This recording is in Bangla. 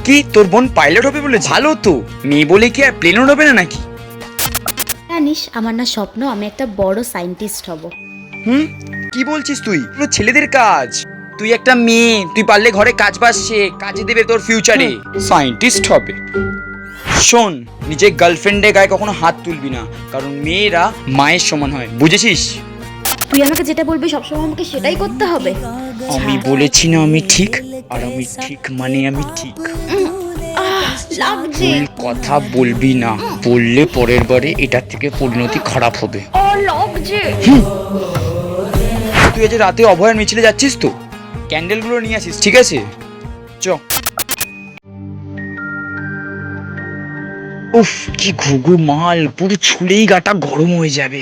কি তোর বোন পাইলট হবে বলে? ভালো তো, মেয়ে বলে কি আর প্লেন উড়াবে না নাকি? জানিস আমার না স্বপ্ন আমি একটা বড় সায়েন্টিস্ট হব। কি বলছিস তুই? পুরো ছেলেদের কাজ। তুই একটা মেয়ে, তুই পারলে ঘরে কাজ বাজ শেখ, কাজে দেবে তোর ফিউচারে। সায়েন্টিস্ট হবে? শোন, নিজের গার্লফ্রেন্ডের গায়ে কখনো হাত তুলবি না, কারণ মেয়েরা মায়ের সমান হয়, বুঝেছিস? তুই আমাকে যেটা বলবি সবসময় আমাকে সেটাই করতে হবে। আমি বলেছি না আমি ঠিক, আর আমি ঠিক মানে আমি ঠিক। লাগছে। ভুল কথা বলবি না, বললে পরের বারে এটার থেকে পরিণতি খারাপ হবে। লাগছে। তুই আজ রাতে অভয়ার মিছিলে যাচ্ছিস তো? ক্যান্ডেলগুলো নিয়ে আসিস, ঠিক আছে? চ। উফ, কি ঘুঘু মাল, পুরো ছুলেই গাটা গরম হয়ে যাবে।